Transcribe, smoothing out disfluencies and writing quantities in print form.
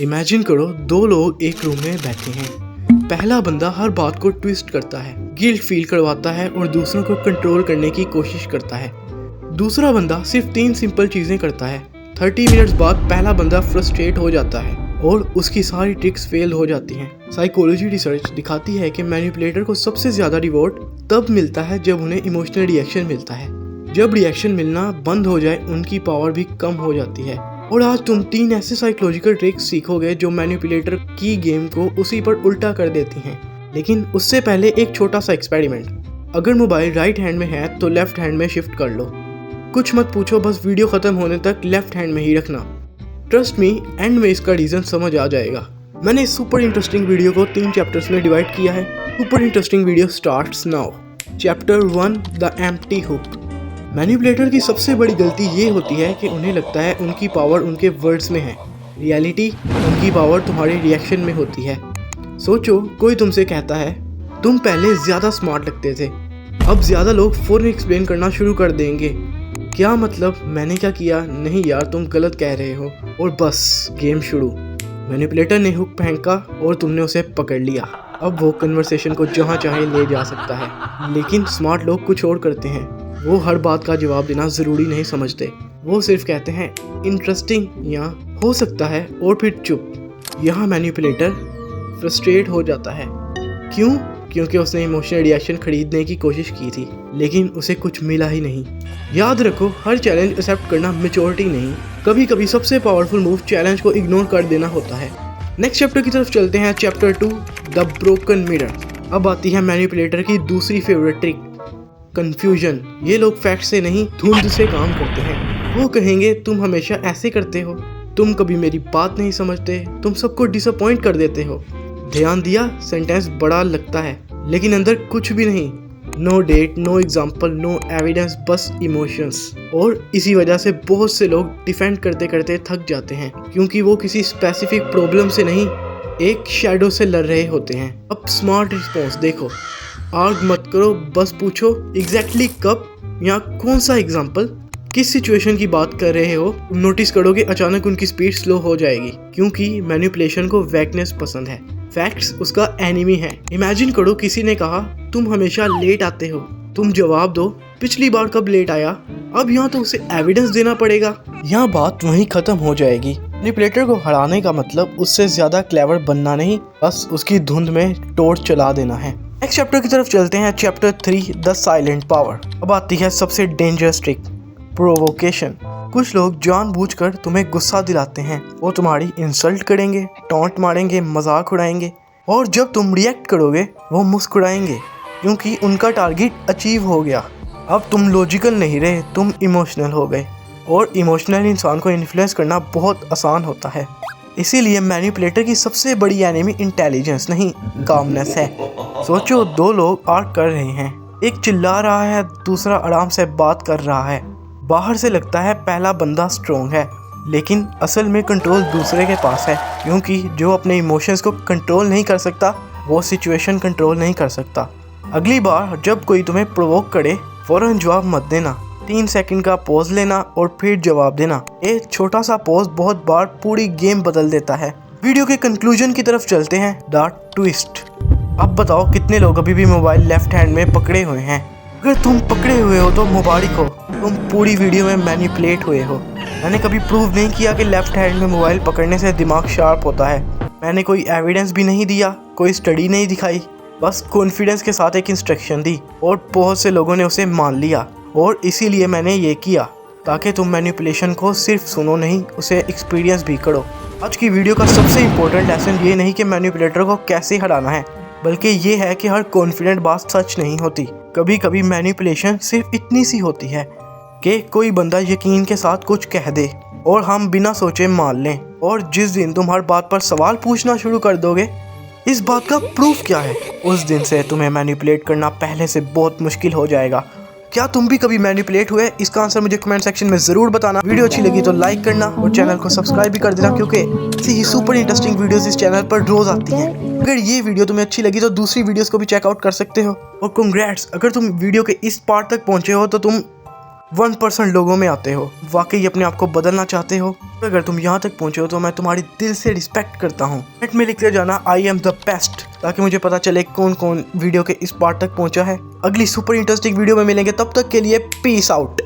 Imagine करो दो लोग एक रूम में बैठे हैं। पहला बंदा हर बात को ट्विस्ट करता है, गिल्ट फील करवाता है और दूसरों को कंट्रोल करने की कोशिश करता है। दूसरा बंदा सिर्फ 3 सिंपल चीजें करता है। 30 मिनट्स बाद पहला बंदा फ्रस्ट्रेट हो जाता है और उसकी सारी ट्रिक्स फेल हो जाती हैं। साइकोलॉजी रिसर्च दिखाती है कि मैनिपुलेटर को सबसे ज्यादा रिवॉर्ड तब मिलता है जब उन्हें इमोशनल रिएक्शन मिलता है। जब रिएक्शन मिलना बंद हो जाए उनकी पावर भी कम हो जाती है। और आज तुम 3 ऐसे साइकोलॉजिकल ट्रिक्स सीखोगे जो मैनिपुलेटर की गेम को उसी पर उल्टा कर देती हैं। लेकिन उससे पहले एक छोटा सा एक्सपेरिमेंट। अगर मोबाइल राइट हैंड में है तो लेफ्ट हैंड में शिफ्ट कर लो। कुछ मत पूछो, बस वीडियो खत्म होने तक लेफ्ट हैंड में ही रखना। ट्रस्ट मी, एंड में इसका रीजन समझ आ जाएगा। मैंने इस सुपर इंटरेस्टिंग वीडियो को 3 चैप्टर्स में डिवाइड किया है। Super interesting video starts now. Chapter 1, the empty hook. Manipulator की सबसे बड़ी गलती ये होती है कि उन्हें लगता है उनकी पावर उनके वर्ड्स में है। रियलिटी उनकी पावर तुम्हारे रिएक्शन में होती है। सोचो, कोई तुमसे कहता है तुम पहले ज़्यादा स्मार्ट लगते थे, अब ज़्यादा लोग फौरन एक्सप्लेन करना शुरू कर देंगे। क्या मतलब, मैंने क्या किया? नहीं यार, तुम गलत कह रहे हो। और बस गेम शुरू। मैनिपुलेटर ने हुक फेंका और तुमने उसे पकड़ लिया। अब वो कन्वर्सेशन को जहाँ चाहे ले जा सकता है। लेकिन स्मार्ट लोग कुछ और करते हैं। वो हर बात का जवाब देना ज़रूरी नहीं समझते। वो सिर्फ कहते हैं इंटरेस्टिंग या हो सकता है और फिर चुप। यहाँ मैनिपुलेटर फ्रस्ट्रेट हो जाता है। क्यों? क्योंकि उसने इमोशनल रिएक्शन खरीदने की कोशिश की थी, लेकिन उसे कुछ मिला ही नहीं। याद रखो, हर चैलेंज एक्सेप्ट करना मैच्योरिटी नहीं। कभी कभी सबसे पावरफुल मूव चैलेंज को इग्नोर कर देना होता है। नेक्स्ट चैप्टर की तरफ चलते हैं। Chapter 2, the broken mirror. अब आती है मैनिपुलेटर की दूसरी फेवरेट ट्रिक, कंफ्यूजन। ये लोग फैक्ट से नहीं, धुंध से काम करते हैं। वो कहेंगे तुम हमेशा ऐसे करते हो, तुम कभी मेरी बात नहीं समझते, तुम सबको डिसअपॉइंट कर देते हो। ध्यान दिया, सेंटेंस बड़ा लगता है लेकिन अंदर कुछ भी नहीं। No date, no example, no evidence, बस इमोशंस। और इसी वजह से बहुत से लोग डिफेंड करते करते थक जाते हैं, क्योंकि वो किसी स्पेसिफिक प्रॉब्लम से नहीं, एक शैडो से लड़ रहे होते हैं। अब स्मार्ट रिस्पॉन्स देखो। आर्ग मत करो, बस पूछो एग्जैक्टली कब या कौन सा एग्जाम्पल, किस सिचुएशन की बात कर रहे हो। नोटिस करोगे अचानक उनकी स्पीड स्लो हो जाएगी, क्योंकि मैनिपुलेशन को वैकनेस पसंद है। फैक्ट्स उसका एनिमी है। इमेजिन करो किसी ने कहा तुम हमेशा लेट आते हो, तुम जवाब दो पिछली बार कब लेट आया। अब यहाँ तो उसे एविडेंस देना पड़ेगा। यहाँ बात वहीं खत्म हो जाएगी। मैनिपुलेटर को हराने का मतलब उससे ज्यादा क्लेवर बनना नहीं, बस उसकी धुंध में टॉर्च चला देना है। नेक्स्ट चैप्टर की तरफ चलते हैं। Chapter 3, the silent power. अब आती है सबसे डेंजरस ट्रिक, प्रोवोकेशन। कुछ लोग जानबूझकर तुम्हें गुस्सा दिलाते हैं। वो तुम्हारी इंसल्ट करेंगे, टॉन्ट मारेंगे, मजाक उड़ाएंगे और जब तुम रिएक्ट करोगे वो मुस्कुराएंगे, क्योंकि उनका टारगेट अचीव हो गया। अब तुम लॉजिकल नहीं रहे, तुम इमोशनल हो गए। और इमोशनल इंसान को इन्फ्लुएंस करना बहुत आसान होता है। इसीलिए मैनिपुलेटर की सबसे बड़ी एनिमी इंटेलिजेंस नहीं, कामनेस है। सोचो, 2 लोग आर्ग कर रहे हैं, एक चिल्ला रहा है, दूसरा आराम से बात कर रहा है। बाहर से लगता है पहला बंदा स्ट्रॉन्ग है, लेकिन असल में कंट्रोल दूसरे के पास है, क्योंकि जो अपने इमोशंस को कंट्रोल नहीं कर सकता वो सिचुएशन कंट्रोल नहीं कर सकता। अगली बार जब कोई तुम्हें प्रोवोक करे, फौरन जवाब मत देना। 3 सेकंड का पॉज लेना और फिर जवाब देना। एक छोटा सा पॉज बहुत बार पूरी गेम बदल देता है। वीडियो के कंक्लूजन की तरफ चलते हैं, द ट्विस्ट। अब बताओ कितने लोग अभी भी मोबाइल लेफ्ट हैंड में पकड़े हुए हैं? अगर तुम पकड़े हुए हो तो मुबारक हो, तुम पूरी वीडियो में मैनिपुलेट हुए हो। मैंने कभी प्रूव नहीं किया कि लेफ्ट हैंड में मोबाइल पकड़ने से दिमाग शार्प होता है। मैंने कोई एविडेंस भी नहीं दिया, कोई स्टडी नहीं दिखाई, बस कॉन्फिडेंस के साथ एक इंस्ट्रक्शन दी और बहुत से लोगों ने उसे मान लिया। और इसीलिए मैंने ये किया, ताकि तुम मैनिपुलेशन को सिर्फ सुनो नहीं, उसे एक्सपीरियंस भी करो। आज की वीडियो का सबसे इम्पोर्टेंट लेसन ये नहीं कि मैनिपुलेटर को कैसे हराना है, बल्कि ये है कि हर कॉन्फिडेंट बात सच नहीं होती। कभी कभी मैनिपुलेशन सिर्फ इतनी सी होती है कि कोई बंदा यकीन के साथ कुछ कह दे और हम बिना सोचे मान लें। और जिस दिन तुम हर बात पर सवाल पूछना शुरू कर दोगे, इस बात का प्रूफ क्या है, उस दिन से तुम्हें मैनिपुलेट करना पहले से बहुत मुश्किल हो जाएगा। क्या तुम भी कभी मैनिपुलेट हुए? इसका आंसर मुझे कमेंट सेक्शन में जरूर बताना। वीडियो अच्छी लगी तो लाइक करना और चैनल को सब्सक्राइब भी कर देना, क्योंकि ऐसी ही सुपर इंटरेस्टिंग वीडियोस इस चैनल पर रोज आती हैं। अगर ये वीडियो तुम्हें अच्छी लगी तो दूसरी वीडियोस को भी चेकआउट कर सकते हो। और कंग्रेट्स, अगर तुम वीडियो के इस पार्ट तक पहुंचे हो तो तुम 1% लोगों में आते हो, वाकई अपने आप को बदलना चाहते हो, अगर तुम यहाँ तक पहुँचे हो तो मैं तुम्हारी दिल से रिस्पेक्ट करता हूँ। कमेंट में लिखते जाना आई एम द बेस्ट, ताकि मुझे पता चले कौन कौन वीडियो के इस पार्ट तक पहुँचा है। अगली सुपर इंटरेस्टिंग वीडियो में मिलेंगे, तब तक के लिए पीस आउट।